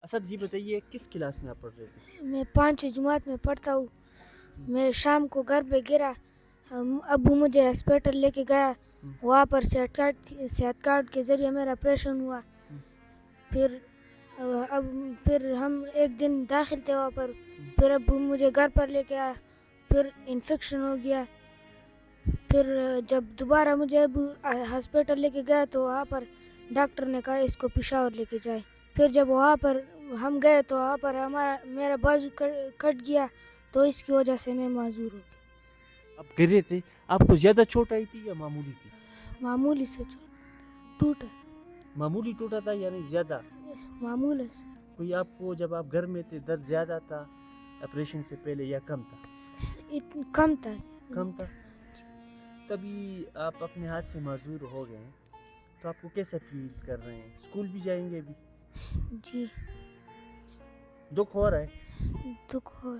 اسد جی بتائیے کس کلاس میں آپ پڑھ رہے تھے؟ میں 5ویں جماعت میں پڑھتا ہوں. میں شام کو گھر پہ گرا. ابو مجھے ہاسپٹل لے کے گیا. وہاں پر صحت کارڈ کے ذریعے میرا آپریشن ہوا. پھر ہم ایک دن داخل تھے وہاں پر. پھر ابو مجھے گھر پر لے کے آیا. پھر انفیکشن ہو گیا. پھر جب دوبارہ مجھے ابو ہاسپٹل لے کے گیا تو وہاں پر ڈاکٹر نے کہا اس کو پشاور لے کے جائے. پھر جب وہاں پر ہم گئے تو وہاں پر میرا بازو کٹ گیا تو اس کی وجہ سے میں معذور ہو گیا. آپ گرے تھے، آپ کو زیادہ چوٹ آئی تھی یا معمولی تھی؟ معمولی سے ٹوٹا. معمولی ٹوٹا تھا یعنی زیادہ؟ معمولی سے. کوئی آپ کو جب آپ گھر میں تھے درد زیادہ تھا آپریشن سے پہلے یا کم تھا؟ کم تھا. کم تھا. تبھی آپ اپنے ہاتھ سے معذور ہو گئے ہیں تو آپ کو کیسا فیل کر رہے ہیں؟ اسکول بھی جائیں گے ابھی؟ جی. دکھ ہو رہا ہے؟ دکھ ہو.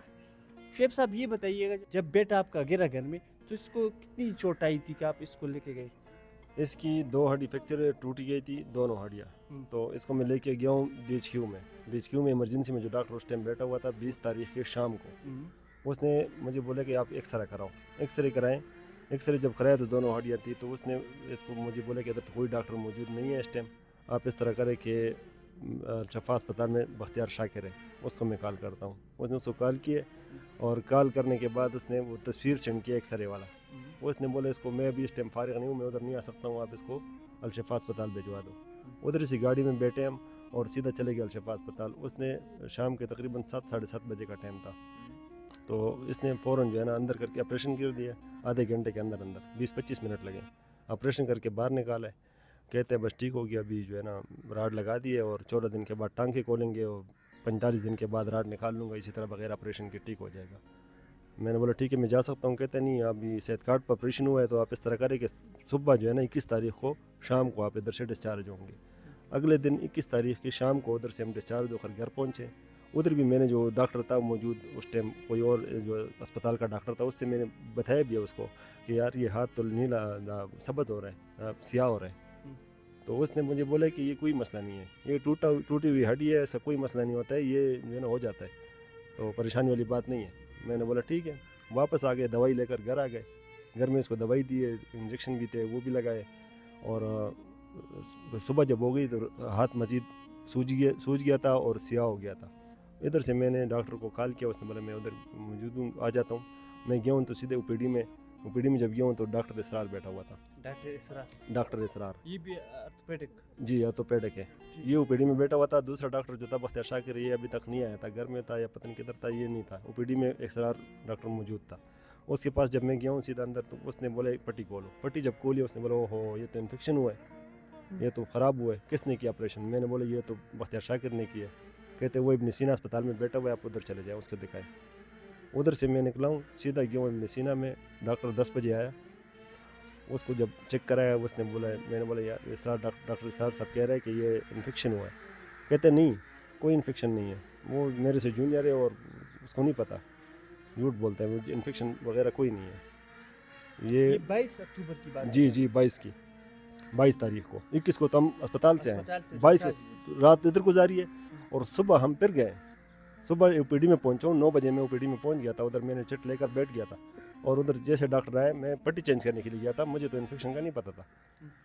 شعیب صاحب یہ بتائیے گا جب بیٹا آپ کا گرا گھر میں تو اس کو کتنی چوٹ آئی تھی کہ آپ اس کو لے کے گئے؟ اس کی 2 ہڈی فریکچر ٹوٹی گئی تھی، دونوں ہڈیاں. تو اس کو میں لے کے گیا ہوں BHQ میں ایمرجنسی میں. جو ڈاکٹر اس ٹائم بیٹھا ہوا تھا 20 تاریخ کے شام کو، اس نے مجھے بولا کہ آپ ایکس رے کراؤ. ایکس رے کرائیں. ایکس رے جب کرایا تو دونوں ہڈیاں تھی. تو اس نے اس کو مجھے بولا کہ ادھر تو کوئی ڈاکٹر موجود نہیں ہے اس ٹائم، آپ اس طرح کریں کہ شفا اسپتال میں بختیار شاکر ہے، اس کو میں کال کرتا ہوں. اس نے اس کو کال کیے اور کال کرنے کے بعد اس نے وہ تصویر سینڈ کیا ایکس رے والا. اس نے بولا اس کو میں ابھی اس ٹائم فارغ نہیں ہوں، میں ادھر نہیں آ سکتا ہوں، آپ اس کو الشفا اسپتال بھجوا دو. ادھر اسی گاڑی میں بیٹھے ہم اور سیدھا چلے گئے الشفا اسپتال. اس نے شام کے تقریباً 7-7:30 بجے کا ٹائم تھا. تو اس نے فوراً جو ہے نا اندر کر کے آپریشن کر دیا. آدھے گھنٹے کے اندر 20-25 منٹ لگے. آپریشن کر کے باہر نکالا ہے. کہتے ہیں بس ٹھیک ہو گیا، ابھی جو ہے نا راڈ لگا دیے اور 14 دن کے بعد ٹانکے کھولیں گے اور 45 دن کے بعد راڈ نکال لوں گا، اسی طرح بغیر آپریشن کے ٹھیک ہو جائے گا. میں نے بولا ٹھیک ہے میں جا سکتا ہوں. کہتے نہیں، ابھی صحت کارڈ پر آپریشن ہوا ہے تو آپ اس طرح کریں کہ صبح جو ہے نا 21 تاریخ کو شام کو آپ ادھر سے ڈسچارج ہوں گے. اگلے دن 21 تاریخ کی شام کو ادھر سے ہم ڈسچارج ہو کر گھر پہنچے. ادھر بھی میں نے جو ڈاکٹر تھا موجود اس ٹائم، کوئی اور جو اسپتال کا ڈاکٹر تھا، اس سے میں نے بتایا بھی ہے اس کو کہ یار یہ ہاتھ تو نیلا ثبت ہو رہا ہے، سیاہ ہو رہا ہے. تو اس نے مجھے بولا کہ یہ کوئی مسئلہ نہیں ہے، یہ ٹوٹی ہوئی ہڈی ہے، ایسا کوئی مسئلہ نہیں ہوتا ہے، یہ جو ہے نا ہو جاتا ہے، تو پریشانی والی بات نہیں ہے. میں نے بولا ٹھیک ہے. واپس آ گئے، دوائی لے کر گھر آ گئے. گھر میں اس کو دوائی دیے، انجیکشن بھی تھے وہ بھی لگائے. اور صبح جب ہو گئی تو ہاتھ مزید سوج گیا تھا اور سیاہ ہو گیا تھا. ادھر سے میں نے ڈاکٹر کو کال کیا. اس نے بولا میں ادھر موجود ہوں، آ جاتا ہوں. میں گیا ہوں تو سیدھے او پی ڈی میں جب گیا ہوں تو ڈاکٹر اسرار بیٹھا ہوا تھا. ڈاکٹر اسرار یہ بھی آرتھوپیڈک؟ جی آرتھوپیڈک ہے. یہ او پی ڈی میں بیٹھا ہوا تھا. دوسرا ڈاکٹر جو تھا بختیار شاکر، یہ ابھی تک نہیں آیا تھا، گھر میں تھا یا پتہ نہیں کدھر تھا، یہ نہیں تھا. او پی ڈی میں اسرار ڈاکٹر موجود تھا. اس کے پاس جب میں گیا ہوں سیدھا اندر تو اس نے بولا پٹی کھولو. پٹی جب کھولی اس نے بولا اوہو یہ تو انفیکشن ہوا ہے، یہ تو خراب ہوا ہے، کس نے کیا آپریشن؟ میں نے بولا یہ تو بختیار شاکر نے کیا. کہتے وہ ابن سینا اسپتال میں بیٹھا ہوا ہے، آپ ادھر چلے جائیں، اس کو دکھائیں. ادھر سے میں نکلا ہوں سیدھا گیا ہوں ابن سینا میں. ڈاکٹر 10 بجے آیا. اس کو جب چیک کرایا اس نے بولا، میں نے بولا یار اسرار ڈاکٹر اسرار صاحب کہہ رہے ہیں کہ یہ انفیکشن ہوا ہے. کہتے نہیں کوئی انفیکشن نہیں ہے، وہ میرے سے جونیئر ہے اور اس کو نہیں پتہ، جھوٹ بولتا ہے، وہ انفیکشن وغیرہ کوئی نہیں ہے. یہ 22 اکتوبر کی بات؟ جی 22 تاریخ کو. 21 کو تو ہم اسپتال سے آئے، 22 کو رات ادھر گزاری ہے اور صبح ہم پھر گئے. صبح او پی ڈی میں پہنچا ہوں 9 بجے میں او پی ڈی میں پہنچ گیا تھا. ادھر میں نے چٹ لے کر بیٹھ گیا تھا اور ادھر جیسے ڈاکٹر آئے میں پٹی چینج کرنے کے لیے گیا تھا. مجھے تو انفیکشن کا نہیں پتہ تھا.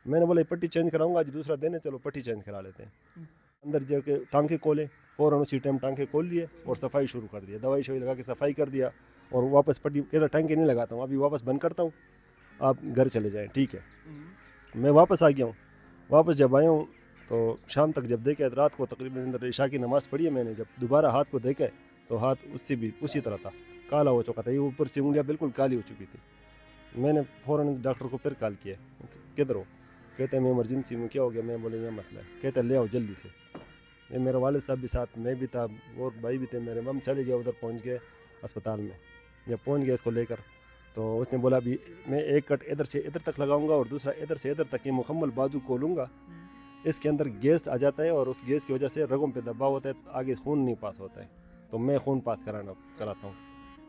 میں نے بولا پٹی چینج کراؤں گا، آج دوسرا دن ہے، چلو پٹی چینج کرا لیتے ہیں. اندر جا کے ٹانکے کھولے، فوراً اسی ٹائم ٹانکے کھول لیے اور صفائی شروع کر دیا. دوائی شوائی لگا کے صفائی کر دیا اور واپس پٹی کہہ ٹانکے نہیں لگاتا ہوں، ابھی واپس بند کرتا ہوں، آپ گھر چلے جائیں. ٹھیک ہے. میں واپس آ گیا ہوں. واپس جب آیا ہوں تو شام تک جب دیکھا رات کو تقریباً اندر عشاء کی نماز پڑھی ہے میں نے. جب دوبارہ ہاتھ کو دیکھا تو ہاتھ اس سے بھی اسی طرح تھا، کالا ہو چکا تھا. یہ اوپر سے انگلیاں بالکل کالی ہو چکی تھی. میں نے فوراً ڈاکٹر کو پھر کال کیا، کدھر ہو؟ کہتے ہیں میں ایمرجنسی میں. کیا ہو گیا؟ میں بولے یہ مسئلہ ہے. کہتے ہیں لے آؤ جلدی سے. یہ میرا والد صاحب بھی ساتھ، میں بھی تھا اور بھائی بھی تھے میرے. ہم چلے گئے ادھر، پہنچ گئے اسپتال میں. جب پہنچ گئے اس کو لے کر تو اس نے بولا ابھی میں ایک کٹ ادھر سے ادھر تک لگاؤں گا اور دوسرا ادھر سے ادھر تک، یہ مکمل بازو کھولوں گا. اس کے اندر گیس آ جاتا ہے اور اس گیس کی وجہ سے رگوں پہ دباؤ ہوتا ہے، آگے خون نہیں پاس ہوتا ہے، تو میں خون پاس کراتا ہوں.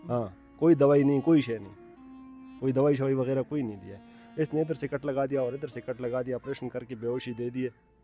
ہاں کوئی دوائی نہیں، کوئی شے نہیں، کوئی دوائی شوائی وغیرہ کوئی نہیں دیا. اس نے ادھر سے کٹ لگا دیا اور ادھر سے کٹ لگا دیا. آپریشن کر کے بے ہوشی دے دیے.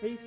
23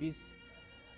20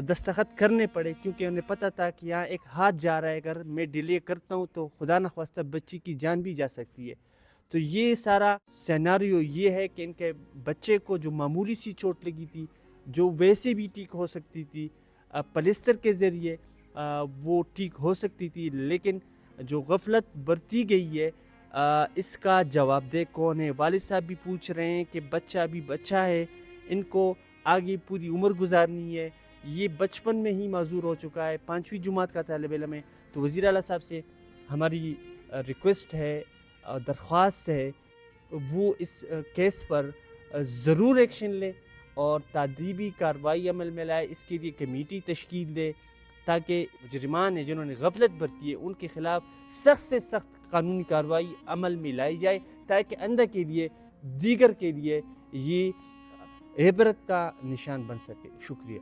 دستخط کرنے پڑے، کیونکہ انہیں پتہ تھا کہ یہاں ایک ہاتھ جا رہا ہے، اگر میں ڈیلے کرتا ہوں تو خدا نخواستہ بچی کی جان بھی جا سکتی ہے۔ تو یہ سارا سیناریو یہ ہے کہ ان کے بچے کو جو معمولی سی چوٹ لگی تھی، جو ویسے بھی ٹھیک ہو سکتی تھی پلسٹر کے ذریعے وہ ٹھیک ہو سکتی تھی، لیکن جو غفلت برتی گئی ہے اس کا جواب دہ کون ہے؟ والد صاحب بھی پوچھ رہے ہیں کہ بچہ بھی بچہ ہے، ان کو آگے پوری عمر گزارنی ہے، یہ بچپن میں ہی معذور ہو چکا ہے، 5ویں جماعت کا طالب علم ہے۔ تو وزیر اعلیٰ صاحب سے ہماری ریکویسٹ ہے، درخواست ہے، وہ اس کیس پر ضرور ایکشن لے اور تعدیبی کارروائی عمل میں لائے، اس کے لیے کمیٹی تشکیل دے تاکہ مجرمان ہیں جنہوں نے غفلت برتی ہے ان کے خلاف سخت سے سخت قانونی کارروائی عمل میں لائی جائے، تاکہ آئندہ کے لیے دیگر کے لیے یہ عبرت کا نشان بن سکے۔ شکریہ۔